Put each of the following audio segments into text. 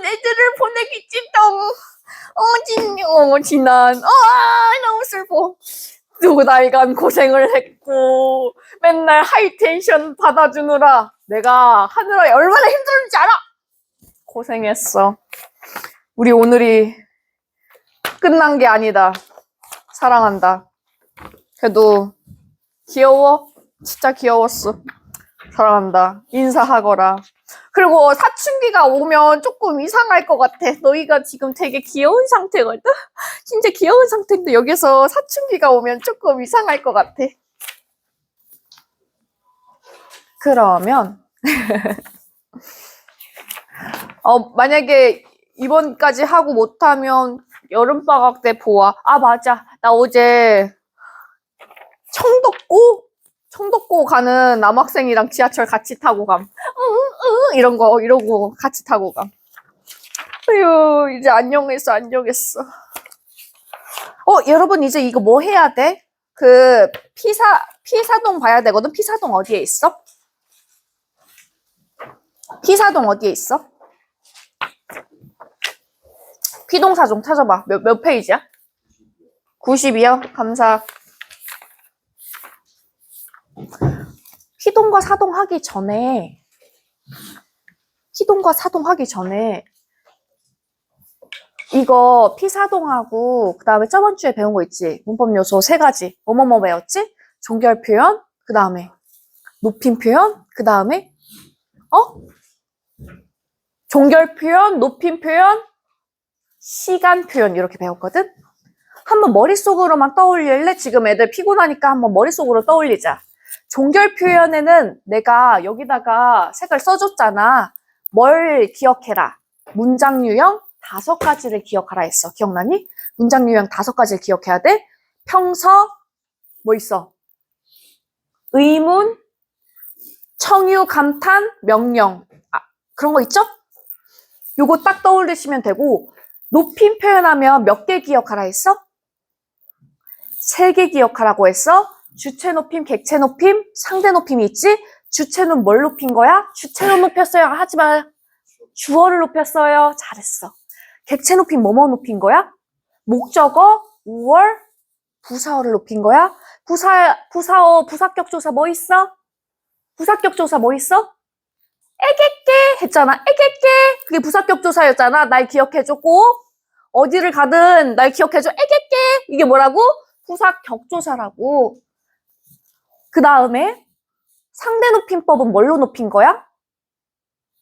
애들을 보내기 찜동. 진난. 너무 슬퍼. 두 달간 고생을 했고, 맨날 하이텐션 받아주느라 내가 하느라 얼마나 힘들었는지 알아? 고생했어. 우리 오늘이 끝난 게 아니다. 사랑한다. 그래도 귀여워. 진짜 귀여웠어. 사랑한다. 인사하거라. 그리고 사춘기가 오면 조금 이상할 것 같아. 너희가 지금 되게 귀여운 상태거든? 진짜 귀여운 상태인데 여기서 사춘기가 오면 조금 이상할 것 같아. 그러면 만약에 이번까지 하고 못하면 여름방학 때 보아. 맞아. 나 어제 청덕고 가는 남학생이랑 지하철 같이 타고 감. 이러고 같이 타고 감. 아유, 이제 안녕했어. 여러분 이제 이거 뭐 해야 돼? 그 피사동 봐야 되거든. 피사동 어디에 있어? 피사동 어디에 있어? 피동사종 찾아봐. 몇 페이지야? 90이요? 감사. 피동과 사동 하기 전에 이거 피사동하고 그 다음에 저번 주에 배운 거 있지? 문법 요소 3가지. 뭐뭐뭐 배웠지? 종결 표현, 그 다음에 높임 표현, 그 다음에 종결 표현, 높임 표현, 시간 표현 이렇게 배웠거든? 한번 머릿속으로만 떠올릴래? 지금 애들 피곤하니까 한번 머릿속으로 떠올리자. 종결 표현에는 내가 여기다가 색을 써줬잖아. 뭘 기억해라? 문장 유형 5가지를 기억하라 했어. 기억나니? 문장 유형 5가지를 기억해야 돼. 평서, 뭐 있어? 의문, 청유, 감탄, 명령. 그런 거 있죠? 요거 딱 떠올리시면 되고, 높임 표현하면 몇 개 기억하라 했어? 3개 기억하라고 했어. 주체 높임, 객체 높임, 상대 높임이 있지? 주체는 뭘 높인 거야? 주체는 높였어요. 하지 마. 주어를 높였어요. 잘했어. 객체 높임 뭐뭐 높인 거야? 목적어, 우월, 부사어를 높인 거야? 부사어, 부사격조사 뭐 있어? 부사격조사 뭐 있어? 애게게 했잖아. 애게게. 그게 부사격조사였잖아. 날 기억해줘 꼭. 어디를 가든 날 기억해줘. 애게게. 이게 뭐라고? 부사격조사라고. 그 다음에 상대 높임법은 뭘로 높인 거야?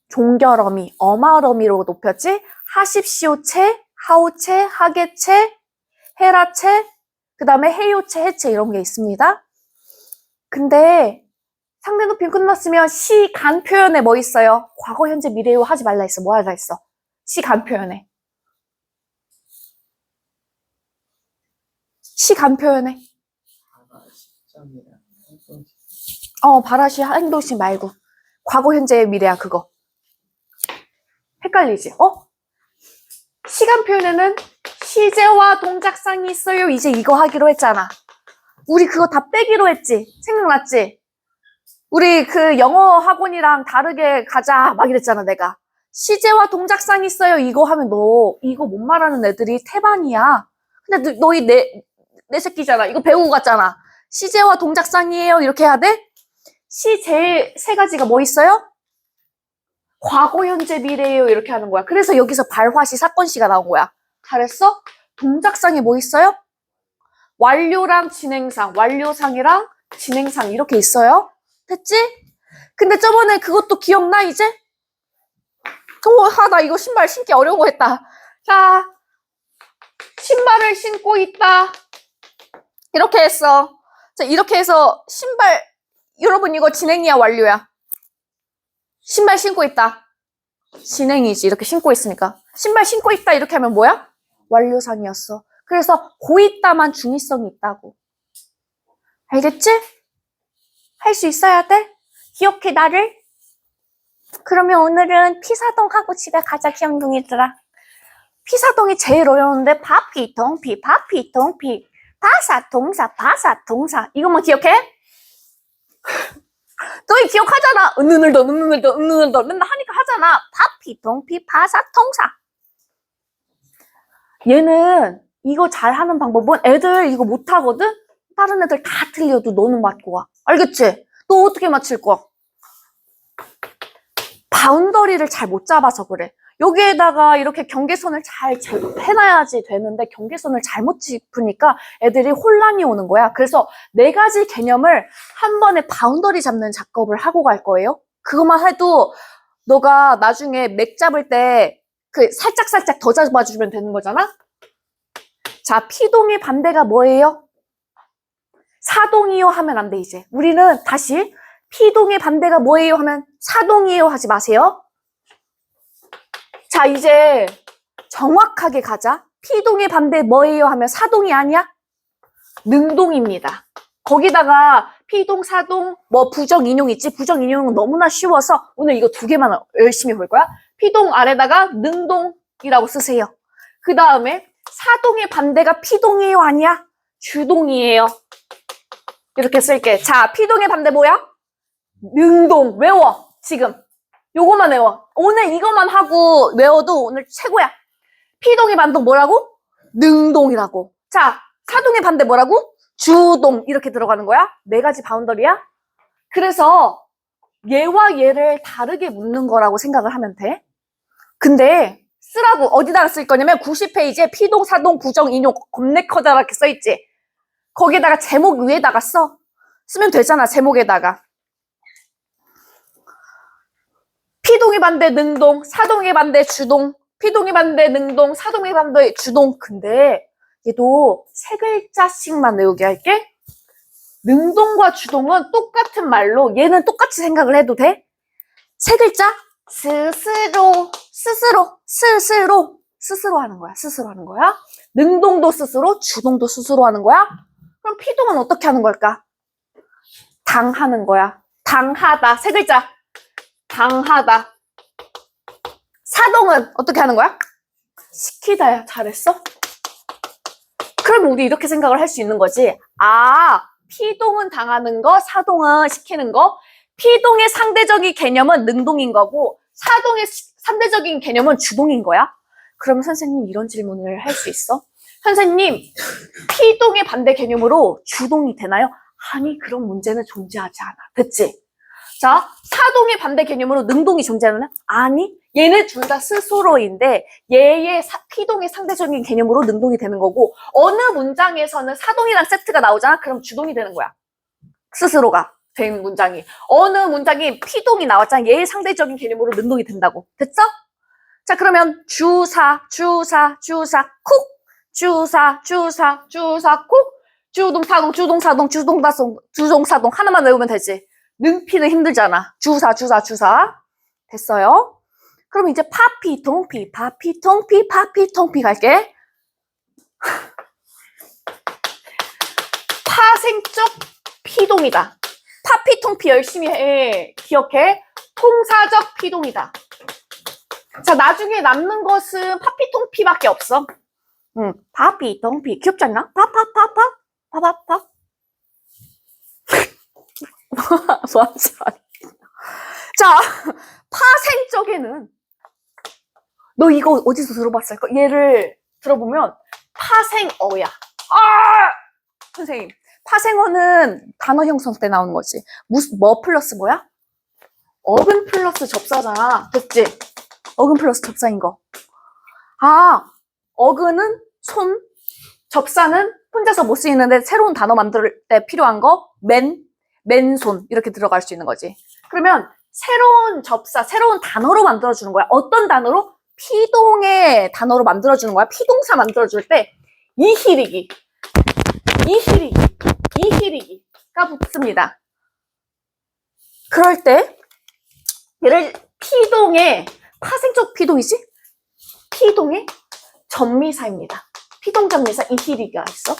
종결어미, 어말어미로 높였지? 하십시오체, 하오체, 하게체, 헤라체, 그 다음에 해요체, 해체 이런 게 있습니다. 근데 상대 높임 끝났으면 시간 표현에 뭐 있어요? 과거, 현재, 미래요 하지 말라 했어. 뭐 하라 했어? 시간 표현에. 시간 표현에. 바라시 행동식 말고. 과거, 현재, 미래야 그거. 헷갈리지? 시간 표현에는 시제와 동작상이 있어요. 이제 이거 하기로 했잖아. 우리 그거 다 빼기로 했지? 생각났지? 우리 그 영어 학원이랑 다르게 가자 막 이랬잖아 내가. 시제와 동작상이 있어요. 이거 하면 너 이거 못 말하는 애들이 태반이야. 근데 너희 내 새끼잖아. 이거 배우고 갔잖아. 시제와 동작상이에요. 이렇게 해야 돼? 시 제일 3가지가 뭐 있어요? 과거, 현재, 미래예요. 이렇게 하는 거야. 그래서 여기서 발화시, 사건시가 나온 거야. 잘했어? 동작상이 뭐 있어요? 완료랑 진행상, 완료상이랑 진행상 이렇게 있어요. 됐지? 근데 저번에 그것도 기억나 이제? 나 이거 신발 신기 어려운 거 했다. 자, 신발을 신고 있다. 이렇게 했어. 자, 이렇게 해서 신발, 여러분 이거 진행이야, 완료야? 신발 신고 있다. 진행이지. 이렇게 신고 있으니까. 신발 신고 있다 이렇게 하면 뭐야? 완료상이었어. 그래서 고 있다만 중의성이 있다고. 알겠지? 할 수 있어야 돼? 기억해 나를? 그러면 오늘은 피사동하고 집에 가자 귀염둥이들아. 피사동이 제일 어려운데 파피통피 파피통피 바사 동사 이것만 기억해? 너희 기억하잖아. 은느늘더 맨날 하니까 하잖아. 파피, 동피, 파사, 통사. 얘는 이거 잘하는 방법은 애들 이거 못하거든? 다른 애들 다 틀려도 너는 맞고 와. 알겠지? 너 어떻게 맞힐 거야? 바운더리를 잘 못 잡아서 그래. 여기에다가 이렇게 경계선을 잘 해놔야지 되는데 경계선을 잘못 짚으니까 애들이 혼란이 오는 거야. 그래서 4가지 개념을 한 번에 바운더리 잡는 작업을 하고 갈 거예요. 그것만 해도 너가 나중에 맥 잡을 때 그 살짝살짝 더 잡아주면 되는 거잖아? 자, P동의 반대가 뭐예요? 사동이요 하면 안 돼, 이제. 우리는 다시 P동의 반대가 뭐예요 하면 사동이에요 하지 마세요. 자, 이제 정확하게 가자. P동의 반대 뭐예요 하면 사동이 아니야? 능동입니다. 거기다가 P동, 사동, 뭐 부정, 인용 있지? 부정, 인용은 너무나 쉬워서 오늘 이거 2개만 열심히 볼 거야. P동 아래다가 능동이라고 쓰세요. 그 다음에 사동의 반대가 P동이에요 아니야? 주동이에요. 이렇게 쓸게. 자, P동의 반대 뭐야? 능동. 외워. 지금. 요거만 외워. 오늘 이것만 하고 외워도 오늘 최고야. P동의 반대 뭐라고? 능동이라고. 자, 사동의 반대 뭐라고? 주동. 이렇게 들어가는 거야. 4가지 바운더리야. 그래서 얘와 얘를 다르게 묻는 거라고 생각을 하면 돼. 근데 쓰라고 어디다가 쓸 거냐면 90페이지에 P동, 사동, 부정, 인용 겁내 커다랗게 써있지. 거기에다가 제목 위에다가 쓰면 되잖아. 제목에다가. P동의 반대 능동, 사동의 반대 주동, P동의 반대 능동, 사동의 반대 주동. 근데 얘도 3글자씩만 외우게 할게. 능동과 주동은 똑같은 말로 얘는 똑같이 생각을 해도 돼. 3글자? 스스로 하는 거야. 스스로 하는 거야. 능동도 스스로, 주동도 스스로 하는 거야. 그럼 P동은 어떻게 하는 걸까? 당하는 거야. 당하다. 3글자. 당하다. 사동은 어떻게 하는 거야? 시키다야. 잘했어? 그럼 우리 이렇게 생각을 할 수 있는 거지. 아, P동은 당하는 거, 사동은 시키는 거. P동의 상대적인 개념은 능동인 거고 사동의 상대적인 개념은 주동인 거야. 그럼 선생님 이런 질문을 할 수 있어? 선생님, P동의 반대 개념으로 주동이 되나요? 아니, 그런 문제는 존재하지 않아. 됐지? 자, 사동의 반대 개념으로 능동이 존재하나? 아니, 얘는 둘 다 스스로인데 얘의 P동의 상대적인 개념으로 능동이 되는 거고 어느 문장에서는 사동이랑 세트가 나오잖아? 그럼 주동이 되는 거야. 스스로가 된 문장이. 어느 문장이 P동이 나왔잖아? 얘의 상대적인 개념으로 능동이 된다고. 됐어? 자, 그러면 주사, 쿡, 주사, 쿡, 주동사동, 주동사동 하나만 외우면 되지. 능피는 힘들잖아. 주사. 됐어요? 그럼 이제 파피, 동피 갈게. 파생적 P동이다. 파피, 통피 열심히 해. 기억해. 통사적 P동이다. 자, 나중에 남는 것은 파피, 통피밖에 없어. 파피, 동피. 귀엽지 않나? 파파파. 뭐하지? 자, 파생적에는 너 이거 어디서 들어봤을까? 얘를 들어보면 파생어야. 선생님, 파생어는 단어 형성 때 나오는 거지. 뭐 플러스 뭐야? 어근 플러스 접사잖아. 됐지? 어근 플러스 접사인 거. 어근은 손, 접사는 혼자서 못 쓰이는데 새로운 단어 만들 때 필요한 거, 맨손 이렇게 들어갈 수 있는 거지. 그러면 새로운 접사, 새로운 단어로 만들어주는 거야. 어떤 단어로? P동의 단어로 만들어주는 거야. P동사 만들어줄 때 이히리기가 붙습니다. 그럴 때 얘를 P동의 파생적 P동이지? P동의 전미사입니다. P동 전미사 이히리기가 있어.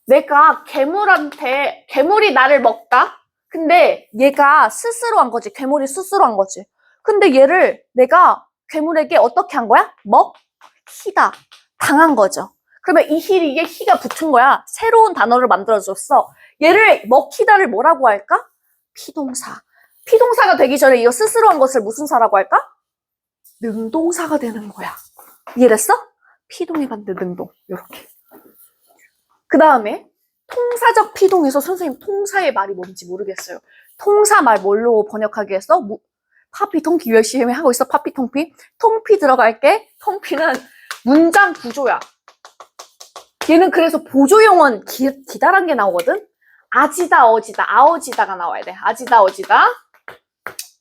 내가 괴물이 나를 먹다? 근데 얘가 스스로 한 거지. 괴물이 스스로 한 거지. 근데 얘를 내가 괴물에게 어떻게 한 거야? 먹히다. 당한 거죠. 그러면 이희리기에 희가 붙은 거야. 새로운 단어를 만들어줬어. 얘를 먹히다를 뭐라고 할까? 피동사. 피동사가 되기 전에 이거 스스로 한 것을 무슨 사라고 할까? 능동사가 되는 거야. 이해됐어? 피동에 반대 능동. 이렇게. 그 다음에 통사적 피동에서 선생님 통사의 말이 뭔지 모르겠어요. 통사 말 뭘로 번역하겠어? 파피 통피 열심히 하고 있어. 파피 통피. 통피 들어갈게. 통피는 문장 구조야. 얘는 그래서 보조용언 기다란 게 나오거든. 아지다 어지다 아어지다가 나와야 돼. 아지다 어지다.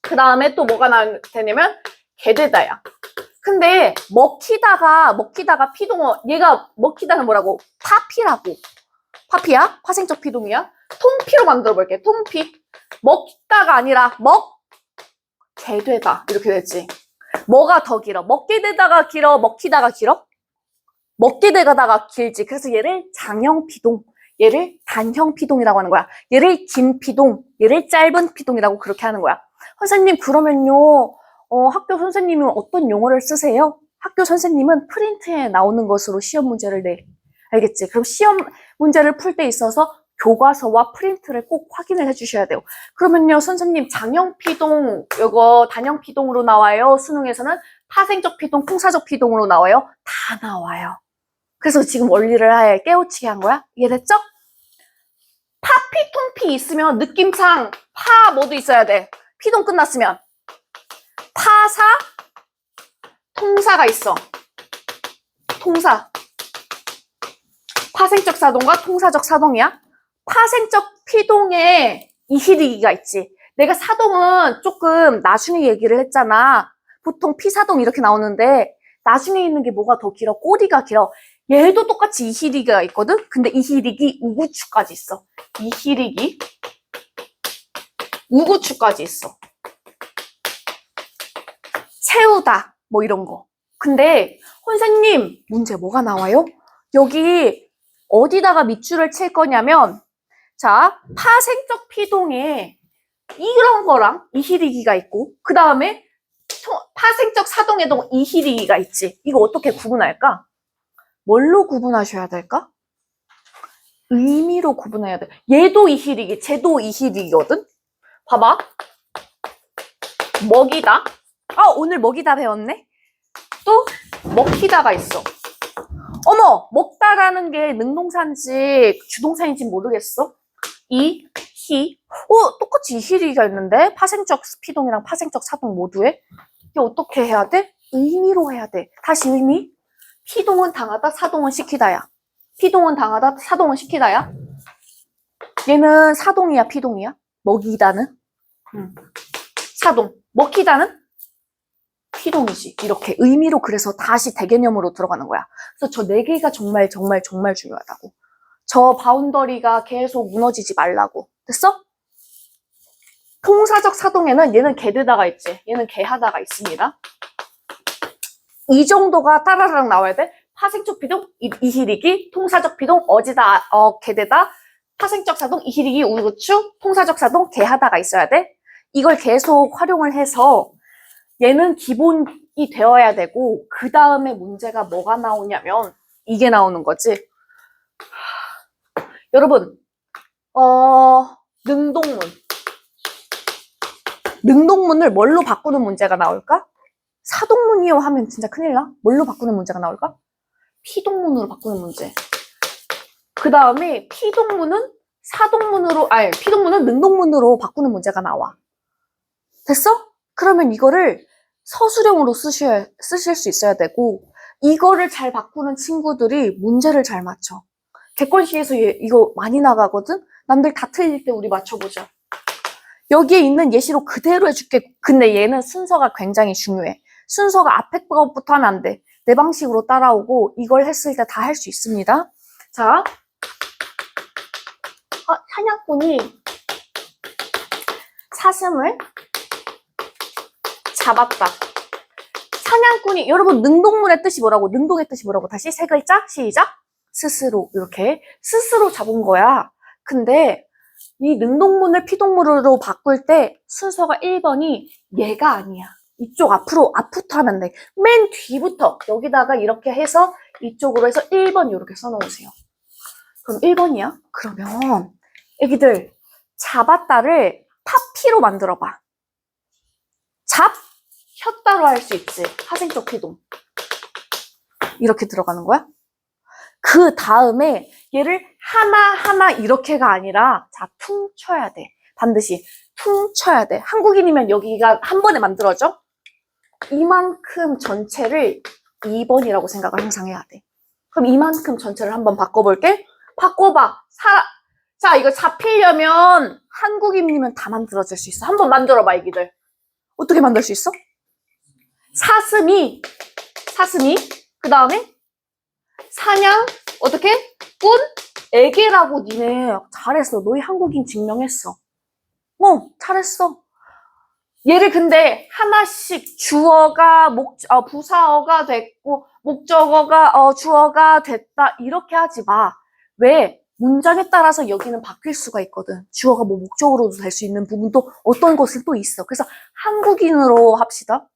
그 다음에 또 뭐가 되냐면 개되다야. 근데 먹히다가 피동어, 얘가 먹히다는 뭐라고? 파피라고. 파피야? 파생적 피동이야? 통피로 만들어 볼게. 통피. 먹다가 아니라 개되다. 이렇게 됐지. 뭐가 더 길어? 먹게 되다가 길어? 먹히다가 길어? 먹게 되다가 길지. 그래서 얘를 장형 피동, 얘를 단형 피동이라고 하는 거야. 얘를 긴 피동, 얘를 짧은 피동이라고 그렇게 하는 거야. 선생님, 그러면요, 학교 선생님은 어떤 용어를 쓰세요? 학교 선생님은 프린트에 나오는 것으로 시험 문제를 내. 알겠지? 그럼 시험 문제를 풀 때 있어서 교과서와 프린트를 꼭 확인을 해주셔야 돼요. 그러면요, 선생님, 장형 피동, 이거 단형 피동으로 나와요. 수능에서는 파생적 피동, 통사적 피동으로 나와요. 다 나와요. 그래서 지금 원리를 아예 깨우치게 한 거야. 이해됐죠? 파피, 통피 있으면 느낌상 파 뭐도 있어야 돼. 피동 끝났으면 파사, 통사가 있어. 통사. 파생적 사동과 통사적 사동이야. 파생적 피동에 이희리기가 있지. 내가 사동은 조금 나중에 얘기를 했잖아. 보통 피사동 이렇게 나오는데 나중에 있는 게 뭐가 더 길어? 꼬리가 길어. 얘도 똑같이 이희리기가 있거든? 근데 이희리기 우구추까지 있어. 이희리기 우구추까지 있어. 채우다 뭐 이런 거. 근데 선생님 문제 뭐가 나와요? 여기 어디다가 밑줄을 칠 거냐면 자, 파생적 피동에 이런 거랑 이희리기가 있고 그 다음에 파생적 사동에도 이희리기가 있지. 이거 어떻게 구분할까? 뭘로 구분하셔야 될까? 의미로 구분해야 돼. 얘도 이희리기, 쟤도 이희리기거든? 봐봐. 먹이다. 오늘 먹이다 배웠네? 또 먹히다가 있어. 어머, 먹다라는 게 능동사인지 주동사인지 모르겠어. 히. 똑같이 이희리기가 있는데 파생적 피동이랑 파생적 사동 모두에 이게 어떻게 해야 돼? 의미로 해야 돼. 다시 의미. 피동은 당하다, 사동은 시키다야. 피동은 당하다, 사동은 시키다야. 얘는 사동이야, 피동이야? 먹이다는? 사동. 먹히다는? 피동이지. 이렇게 의미로 그래서 다시 대개념으로 들어가는 거야. 그래서 저 네 개가 정말 중요하다고. 저 바운더리가 계속 무너지지 말라고. 됐어? 통사적 사동에는 얘는 개되다가 있지. 얘는 개하다가 있습니다. 이 정도가 따라랑 나와야 돼. 파생적 피동, 이희리기, 통사적 피동, 어지다, 개되다, 파생적 사동, 이희리기, 우구추, 통사적 사동, 개하다가 있어야 돼. 이걸 계속 활용을 해서 얘는 기본이 되어야 되고 그 다음에 문제가 뭐가 나오냐면 이게 나오는 거지. 여러분, 능동문. 능동문을 뭘로 바꾸는 문제가 나올까? 사동문이요 하면 진짜 큰일 나. 뭘로 바꾸는 문제가 나올까? 피동문으로 바꾸는 문제. 그 다음에 피동문은 피동문은 능동문으로 바꾸는 문제가 나와. 됐어? 그러면 이거를 서술형으로 쓰실 수 있어야 되고 이거를 잘 바꾸는 친구들이 문제를 잘 맞춰. 객관식에서 이거 많이 나가거든? 남들 다 틀릴 때 우리 맞춰보자. 여기에 있는 예시로 그대로 해줄게. 근데 얘는 순서가 굉장히 중요해. 순서가 앞에 것부터 하면 안 돼. 내 방식으로 따라오고 이걸 했을 때 다 할 수 있습니다. 자, 사냥꾼이 사슴을 잡았다. 사냥꾼이, 여러분 능동문의 뜻이 뭐라고? 능동의 뜻이 뭐라고? 다시 세 글자 시작. 스스로. 이렇게 스스로 잡은 거야. 근데 이 능동문을 피동문으로 바꿀 때 순서가 1번이 얘가 아니야. 이쪽 앞으로부터 하면 돼. 맨 뒤부터 여기다가 이렇게 해서 이쪽으로 해서 1번 이렇게 써놓으세요. 그럼 1번이야? 그러면 애기들 잡았다를 파피로 만들어봐. 잡, 혔다로 할 수 있지. 파생적 피동. 이렇게 들어가는 거야. 그 다음에 얘를 하나하나 이렇게가 아니라 자, 퉁 쳐야 돼. 반드시 퉁 쳐야 돼. 한국인이면 여기가 한 번에 만들어져. 이만큼 전체를 2번이라고 생각을 항상 해야 돼. 그럼 이만큼 전체를 한번 바꿔볼게. 바꿔봐. 자, 이거 잡히려면 한국인이면 다 만들어질 수 있어. 한번 만들어봐, 애기들. 어떻게 만들 수 있어? 사슴이, 그 다음에 사냥, 어떻게? 꾼, 애기라고 니네 잘했어. 너희 한국인 증명했어. 잘했어. 얘를 근데 하나씩 주어가 부사어가 됐고 목적어가 주어가 됐다 이렇게 하지 마. 왜? 문장에 따라서 여기는 바뀔 수가 있거든. 주어가 뭐 목적어로도 될 수 있는 부분도 어떤 것은 또 있어. 그래서 한국인으로 합시다.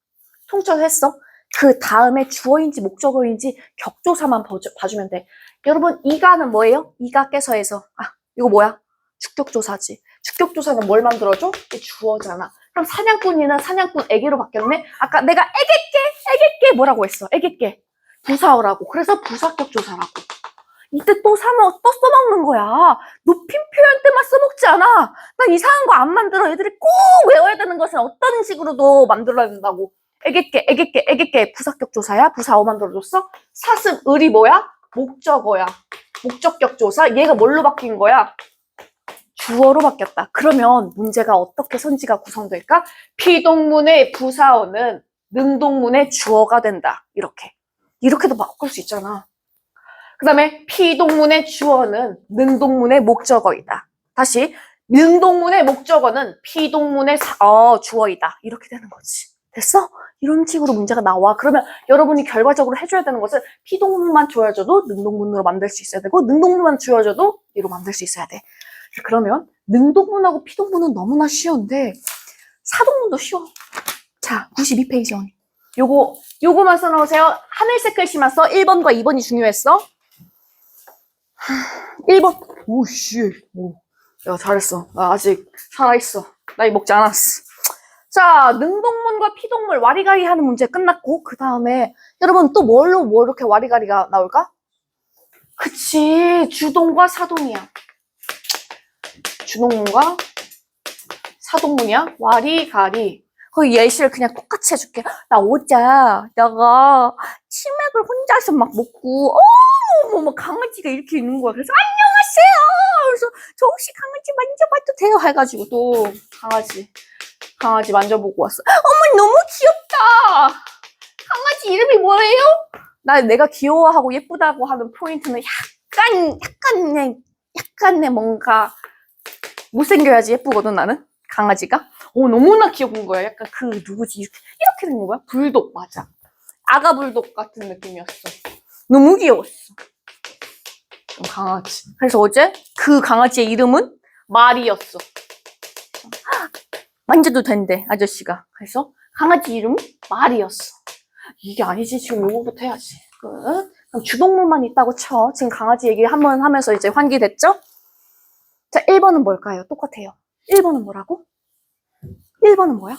통째했어. 그 다음에 주어인지 목적어인지 격조사만 봐주면 돼. 여러분 이가는 뭐예요? 이가께서에서 이거 뭐야? 주격조사지. 주격조사는 뭘 만들어줘? 주어잖아. 그럼 사냥꾼이는 사냥꾼 애기로 바뀌었네? 아까 내가 애게께 뭐라고 했어? 애게께 부사어라고. 그래서 부사격조사라고. 이때 또 써먹는 거야. 높임 표현 때만 써먹지 않아. 난 이상한 거 안 만들어. 애들이 꼭 외워야 되는 것은 어떤 식으로도 만들어야 된다고. 애게께 부사격조사야? 부사어 만들어줬어? 사슴, 을이 뭐야? 목적어야. 목적격조사. 얘가 뭘로 바뀐 거야? 주어로 바뀌었다. 그러면 문제가 어떻게 선지가 구성될까? 피동문의 부사어는 능동문의 주어가 된다. 이렇게도 바꿀 수 있잖아. 그 다음에 피동문의 주어는 능동문의 목적어이다. 다시 능동문의 목적어는 피동문의 주어이다. 이렇게 되는 거지. 됐어? 이런 식으로 문제가 나와. 그러면 여러분이 결과적으로 해줘야 되는 것은 피동문만 주어져도 능동문으로 만들 수 있어야 되고 능동문만 주어져도 이로 만들 수 있어야 돼. 그러면 능동문하고 피동문은 너무나 쉬운데 사동문도 쉬워. 자, 92페이지 언니. 요거만 써놓으세요. 하늘색 글씨만 써. 1번과 2번이 중요했어. 1번. 오씨. 야, 잘했어. 나 아직 살아있어. 나이 먹지 않았어. 자, 능동문과 피동물 와리가리 하는 문제 끝났고 그 다음에 여러분 또 뭐 이렇게 와리가리가 나올까? 그치. 주동과 사동이야. 주동문과 사동문이야? 와리가리. 거기 예시를 그냥 똑같이 해줄게. 나 어제 내가 치맥을 혼자서 막 먹고 어머 강아지가 이렇게 있는 거야. 그래서 안녕하세요. 그래서 저 혹시 강아지 만져봐도 돼요? 해가지고 또 강아지 만져보고 왔어. 어머 너무 귀엽다. 강아지 이름이 뭐예요? 내가 귀여워하고 예쁘다고 하는 포인트는 약간의 뭔가 못생겨야지 예쁘거든 나는. 강아지가 너무나 귀여운 거야. 약간 누구지 이렇게 된 거야. 불독 맞아. 아가 불독 같은 느낌이었어. 너무 귀여웠어. 강아지. 그래서 어제 그 강아지의 이름은 말이었어. 만져도 된대 아저씨가. 그래서 강아지 이름은 말이었어. 이게 아니지. 지금 요거부터 해야지. 그럼 주동문만 있다고 쳐. 지금 강아지 얘기 한번 하면서 이제 환기됐죠? 자, 1번은 뭘까요? 똑같아요. 1번은 뭐라고? 1번은 뭐야?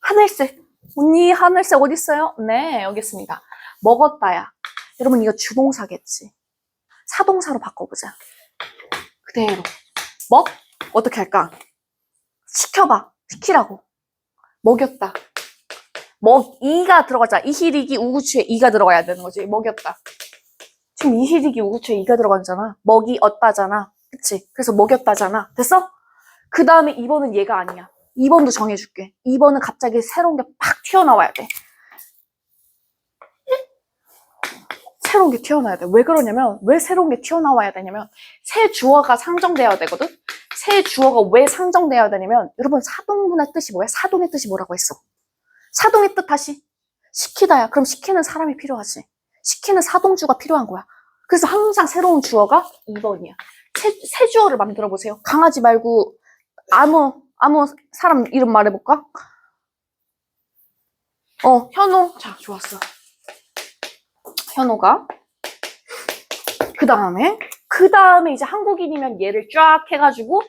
하늘색. 언니 하늘색 어딨어요? 네, 여기 있습니다. 먹었다야. 여러분 이거 주동사겠지. 사동사로 바꿔보자. 그대로. 어떻게 할까? 시켜봐. 시키라고. 먹였다. 이가 들어가자. 이희리기 우구추에 이가 들어가야 되는 거지. 먹였다. 지금 이희리기 우구추에 이가 들어가잖아. 먹이었다잖아. 그치? 그래서 먹였다잖아. 됐어? 그 다음에 2번은 얘가 아니야. 2번도 정해줄게. 2번은 갑자기 새로운 게 팍 튀어나와야 돼. 새로운 게 튀어나와야 돼. 왜 그러냐면, 왜 새로운 게 튀어나와야 되냐면, 새 주어가 상정되어야 되거든? 새 주어가 왜 상정되어야 되냐면, 여러분, 사동문의 뜻이 뭐야? 사동의 뜻이 뭐라고 했어? 사동의 뜻 다시. 시키다야. 그럼 시키는 사람이 필요하지. 시키는 사동주가 필요한 거야. 그래서 항상 새로운 주어가 2번이야. 새 주어를 만들어 보세요. 강아지 말고, 아무 사람 이름 말해볼까? 현호. 자, 좋았어. 현호가 그 다음에 이제 한국인이면 얘를 쫙 해가지고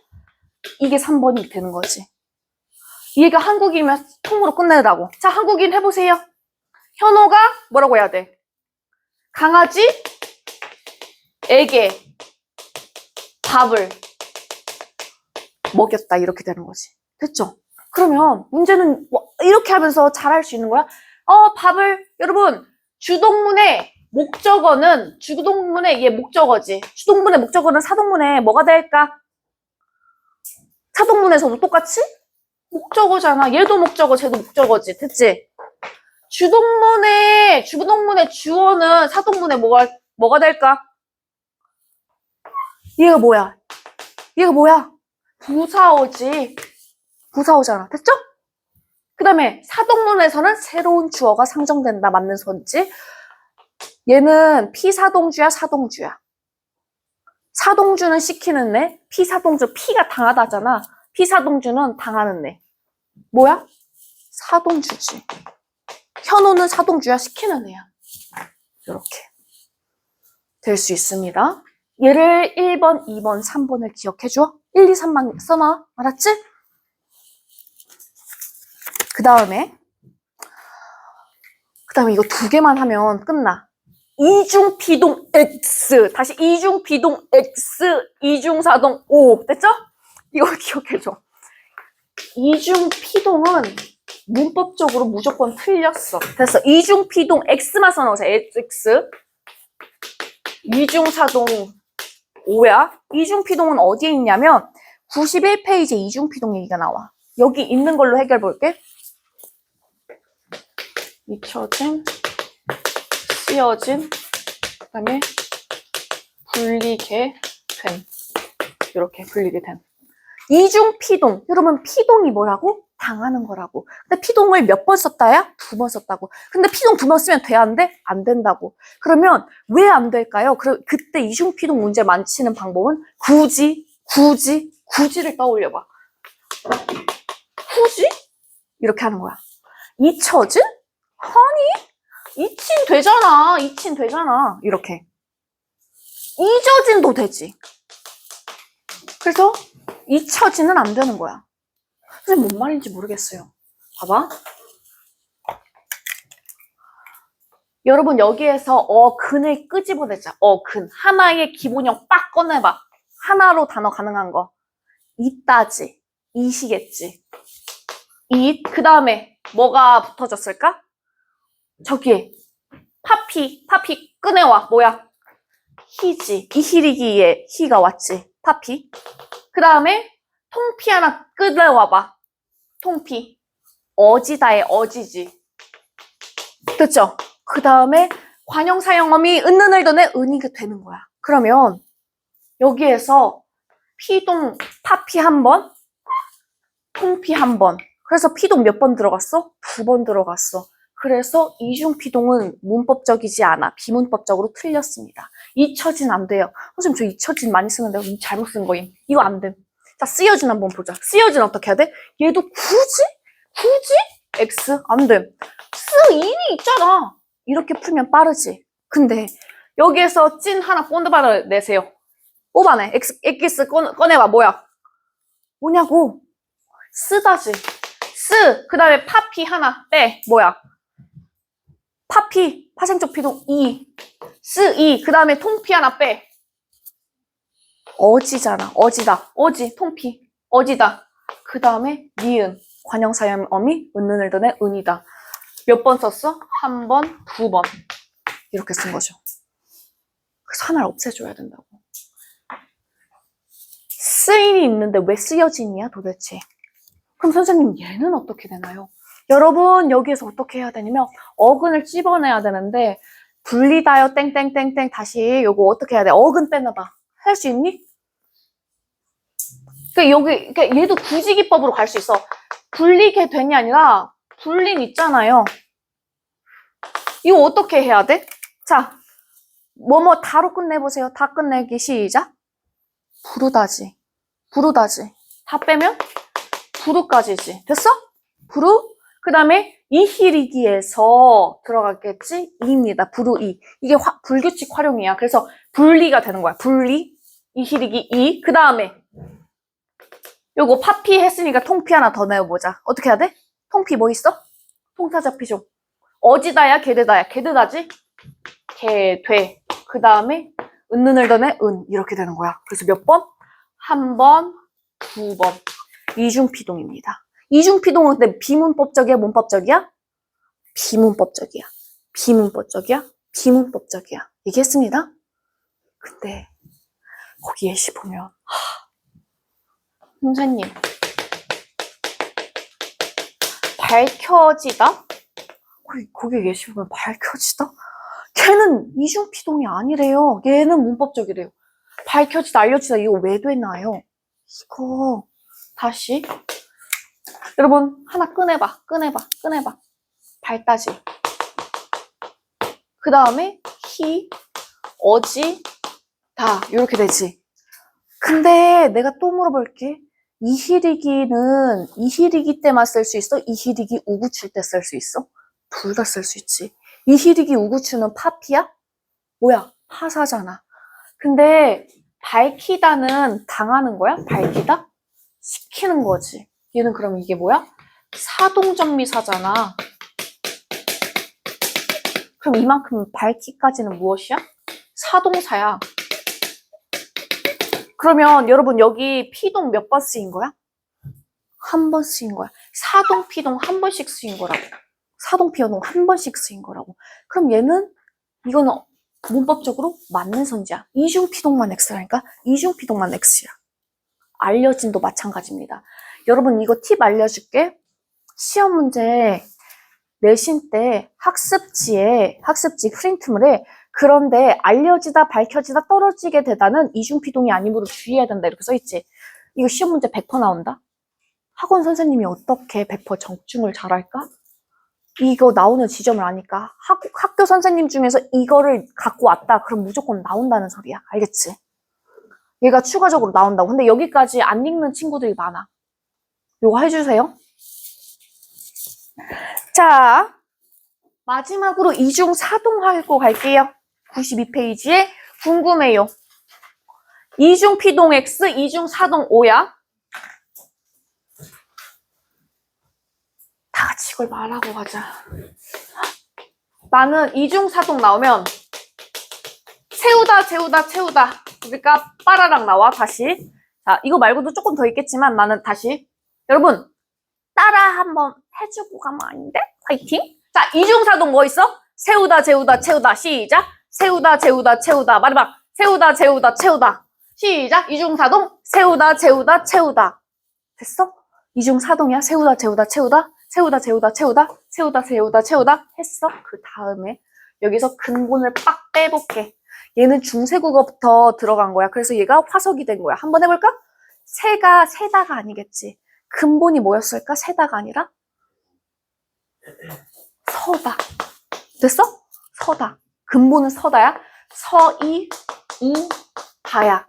이게 3번이 되는 거지. 얘가 한국인이면 통으로 끝내라고. 자, 한국인 해보세요. 현호가 뭐라고 해야 돼? 강아지에게 밥을 먹였다. 이렇게 되는 거지. 됐죠? 그러면 문제는 이렇게 하면서 잘할 수 있는 거야. 밥을, 여러분, 주동문의 목적어는, 주동문의 얘 목적어지. 주동문의 목적어는 사동문에 뭐가 될까? 사동문에서도 똑같이? 목적어잖아. 얘도 목적어, 쟤도 목적어지. 됐지? 주동문의 주어는 사동문에 뭐가 될까? 얘가 뭐야? 부사어지. 부사어잖아. 됐죠? 그 다음에 사동문에서는 새로운 주어가 상정된다. 맞는 소리지. 얘는 피사동주야, 사동주야. 사동주는 시키는 애, 피사동주, 피가 당하다잖아. 피사동주는 당하는 애. 뭐야? 사동주지. 현호는 사동주야, 시키는 애야. 이렇게 될 수 있습니다. 얘를 1번, 2번, 3번을 기억해줘. 1, 2, 3만 써놔. 알았지? 그 다음에 이거 두 개만 하면 끝나. 이중 비동 X. 다시 이중 비동 X. 이중 사동 O. 됐죠? 이걸 기억해줘. 이중 피동은 문법적으로 무조건 틀렸어. 됐어. 이중 피동 X만 써놓으자. X. 이중 사동 O야. 이중 피동은 어디에 있냐면 91페이지에 이중 피동 얘기가 나와. 여기 있는 걸로 해결해 볼게. 잊혀진, 쓰여진, 그 다음에 분리게 된. 이렇게 분리게 된. 이중 피동. 여러분, 피동이 뭐라고? 당하는 거라고. 근데 피동을 몇 번 썼다야? 2번 썼다고. 근데 피동 2번 쓰면 돼? 안 돼? 안 된다고. 그러면 왜 안 될까요? 그때 이중 피동 문제 만치는 방법은 굳이를 떠올려봐. 굳이? 이렇게 하는 거야. 잊혀진? 아니, 잊힌 되잖아. 이렇게. 잊어진도 되지. 그래서 잊혀지는 안 되는 거야. 선생님 뭔 말인지 모르겠어요. 봐봐. 여러분 여기에서 어근을 끄집어내자. 어근. 하나의 기본형 빡 꺼내봐. 하나로 단어 가능한 거. 이따지. 이시겠지. 그 다음에 뭐가 붙어졌을까? 저기에 파피 꺼내와. 뭐야? 히지. 이히리기에 히가 왔지. 파피. 그 다음에 통피 하나 꺼내와봐. 통피. 어지다의 어지지. 됐죠? 그 다음에 관형사형어미 은는을던의 은이가 되는 거야. 그러면 여기에서 피동 파피 한 번, 통피 한 번. 그래서 피동 몇 번 들어갔어? 2번 들어갔어. 그래서 이중피동은 문법적이지 않아. 비문법적으로 틀렸습니다. 잊혀진 안 돼요. 선생님 저 잊혀진 많이 쓰는데 잘못 쓴 거임. 이거 안 돼. 자, 쓰여진 한번 보자. 쓰여진 어떻게 해야 돼? 얘도 굳이? X? 안 돼. 쓰인이 있잖아. 이렇게 풀면 빠르지. 근데 여기에서 찐 하나 뽑아내세요. 뽑아내. X 꺼내봐. 뭐냐고. 쓰다지. 그 다음에 파피 하나 빼. 뭐야? 파피, 파생적 피동 이. 그 다음에 통피 하나 빼. 어지잖아. 어지다. 어지, 통피. 어지다. 그 다음에 니은. 관형사형어미 은는을던의 은이다. 몇 번 썼어? 1번, 2번. 이렇게 쓴 거죠. 그래서 하나를 없애줘야 된다고. 쓰인이 있는데 왜 쓰여진이야 도대체? 그럼 선생님 얘는 어떻게 되나요? 여러분 여기에서 어떻게 해야 되냐면 어근을 찝어내야 되는데 분리다요 땡땡땡땡 다시 요거 어떻게 해야 돼? 어근 빼놔봐. 할 수 있니? 그러니까 얘도 구지기법으로 갈 수 있어. 분리게 된이 아니라 분린 있잖아요. 이거 어떻게 해야 돼? 자, 뭐뭐 다로 끝내보세요. 다 끝내기 시작. 부르다지. 다 빼면 부르까지지. 됐어? 부르. 그 다음에 이히리기에서 들어갔겠지? 이입니다. 부르 이. 이게 불규칙 활용이야. 그래서 분리가 되는 거야. 분리. 이시리기 2. 그 다음에 요거 파피 했으니까 통피 하나 더 내어보자. 어떻게 해야 돼? 통피 뭐 있어? 통타자피종. 어지다야 게되다야. 게되다지? 게되. 그 다음에 은는을 더내 은. 이렇게 되는 거야. 그래서 몇 번? 한 번, 두 번. 이중피동입니다. 이중피동은 근데 비문법적이야? 문법적이야? 비문법적이야. 비문법적이야? 비문법적이야. 얘기했습니다. 근데 거기 예시 보면 선생님 밝혀지다? 거기 예시 보면 밝혀지다? 걔는 이중피동이 아니래요. 얘는 문법적이래요. 밝혀지다, 알려지다 이거 왜 되나요? 이거 다시 여러분 하나 꺼내봐. 밝다지. 그 다음에 히, 어지, 다 이렇게 되지. 근데 내가 또 물어볼게. 이시리기는 이시리기 때만 쓸 수 있어? 이시리기 우구출 때 쓸 수 있어? 둘 다 쓸 수 있지. 이시리기 우구추는 파피야? 뭐야? 파사잖아. 근데 밝히다는 당하는 거야? 밝히다? 시키는 거지. 얘는 그럼 이게 뭐야? 사동정미사잖아. 그럼 이만큼 밝히까지는 무엇이야? 사동사야. 그러면 여러분 여기 피동 몇 번 쓰인 거야? 한 번 쓰인 거야. 사동, 피동 한 번씩 쓰인 거라고. 사동, 피동 한 번씩 쓰인 거라고. 그럼 얘는 이거는 문법적으로 맞는 선지야. 이중피동만 X라니까 이중피동만 X야. 알려진도 마찬가지입니다. 여러분 이거 팁 알려줄게. 시험 문제 내신 때 학습지 프린트물에 그런데 알려지다, 밝혀지다, 떨어지게 되다는 이중피동이 아니므로 주의해야 된다 이렇게 써있지. 이거 시험 문제 100% 나온다. 학원 선생님이 어떻게 100% 적중을 잘할까? 이거 나오는 지점을 아니까 학교 선생님 중에서 이거를 갖고 왔다 그럼 무조건 나온다는 소리야. 알겠지? 얘가 추가적으로 나온다고. 근데 여기까지 안 읽는 친구들이 많아. 요거 해주세요. 자, 마지막으로 이중사동하고 갈게요. 92페이지에 궁금해요. 이중피동 X, 이중사동 O야. 다 같이 이걸 말하고 가자. 나는 이중사동 나오면 세우다, 재우다, 채우다. 그러니까 빠라랑 나와, 다시. 자, 이거 말고도 조금 더 있겠지만 나는 다시. 여러분, 따라 한번 해주고 가면 아닌데? 화이팅! 자, 이중사동 뭐 있어? 세우다, 재우다, 채우다. 시작! 세우다, 재우다, 채우다. 마지막. 세우다, 재우다, 채우다. 시작! 이중사동. 세우다, 재우다, 채우다. 됐어? 이중사동이야. 세우다, 재우다, 채우다. 세우다, 재우다, 채우다. 세우다, 재우다, 채우다. 했어? 그 다음에 여기서 근본을 빡 빼볼게. 얘는 중세국어부터 들어간 거야. 그래서 얘가 화석이 된 거야. 한번 해볼까? 세다가 아니겠지. 근본이 뭐였을까? 세다가 아니라? 서다. 됐어? 서다. 근본은 서다야. 서이, 우, 다야.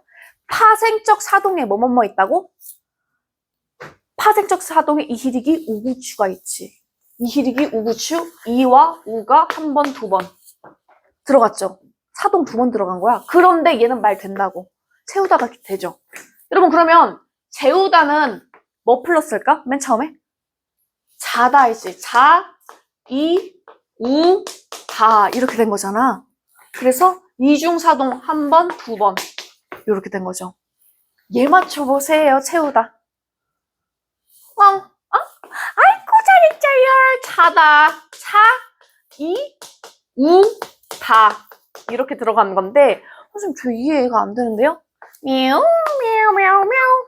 파생적 사동에 뭐뭐뭐 있다고? 파생적 사동에 이시리기 우구추가 있지. 이시리기 우구추, 이와 우가 한 번, 두 번. 들어갔죠? 사동 두 번 들어간 거야. 그런데 얘는 말 된다고. 채우다가 되죠. 여러분 그러면 재우다는 뭐 플러스일까? 맨 처음에? 자다 있지. 자, 이, 우, 다 이렇게 된 거잖아. 그래서 이중사동 한 번, 두 번 이렇게 된 거죠. 얘 맞춰보세요. 채우다. 아이고 잘했어요. 자다. 자, 이, 우, 다 이렇게 들어가는 건데 선생님 저 이해가 안 되는데요? 미우 미우 미우 미우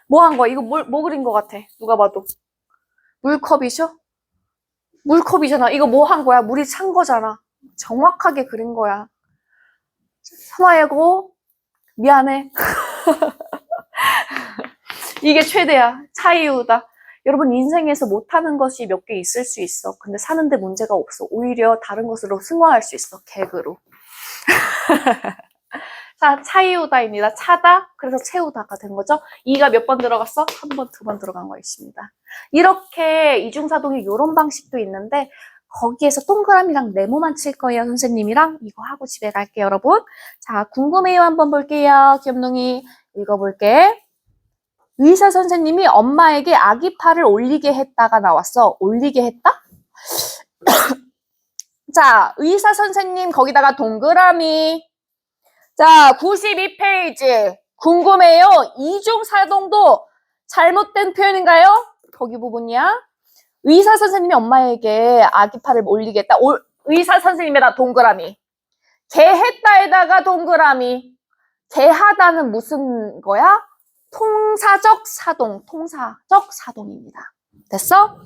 뭐 한 거야? 이거 뭐 그린 거 같아? 누가 봐도 물컵이죠? 물컵이잖아. 이거 뭐 한 거야? 물이 찬 거잖아. 정확하게 그린 거야. 서마야고 미안해. 이게 최대야. 차이우다. 여러분 인생에서 못하는 것이 몇 개 있을 수 있어. 근데 사는데 문제가 없어. 오히려 다른 것으로 승화할 수 있어. 개그로. 자, 차이우다입니다. 차다. 그래서 채우다가 된 거죠. 이가 몇 번 들어갔어? 한 번, 두 번 들어간 거 있습니다. 이렇게 이중사동의 이런 방식도 있는데 거기에서 동그라미랑 네모만 칠 거예요. 선생님이랑 이거 하고 집에 갈게요, 여러분. 자, 궁금해요. 한번 볼게요. 귀염둥이 읽어볼게. 의사 선생님이 엄마에게 아기팔을 올리게 했다가 나왔어. 올리게 했다? 자, 의사 선생님 거기다가 동그라미. 자, 92페이지. 궁금해요. 이중사동도 잘못된 표현인가요? 거기 부분이야. 의사 선생님이 엄마에게 아기팔을 올리겠다. 의사 선생님에다 동그라미. 개했다에다가 동그라미. 개하다는 무슨 거야? 통사적 사동입니다. 됐어?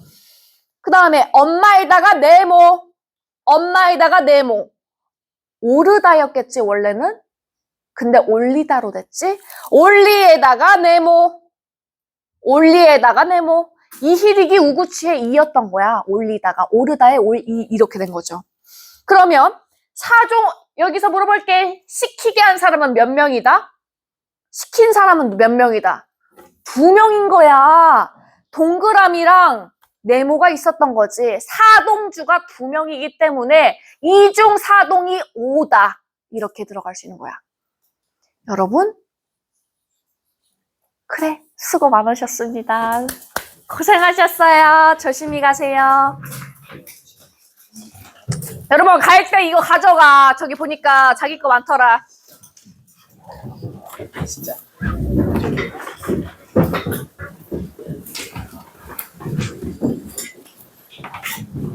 그 다음에 엄마에다가 네모. 엄마에다가 네모. 오르다였겠지, 원래는? 근데 올리다로 됐지? 올리에다가 네모. 올리에다가 네모. 이희리기 우구치에 이였던 거야. 올리다가. 오르다에 이렇게 된 거죠. 그러면 사종, 여기서 물어볼게. 시키게 한 사람은 몇 명이다? 시킨 사람은 몇 명이다? 2명인 거야. 동그라미랑 네모가 있었던 거지. 사동주가 2명이기 때문에 이중사동이 5다. 이렇게 들어갈 수 있는 거야. 여러분, 그래, 수고 많으셨습니다. 고생하셨어요. 조심히 가세요. 여러분, 갈 때 이거 가져가. 저기 보니까 자기 거 많더라. 진짜.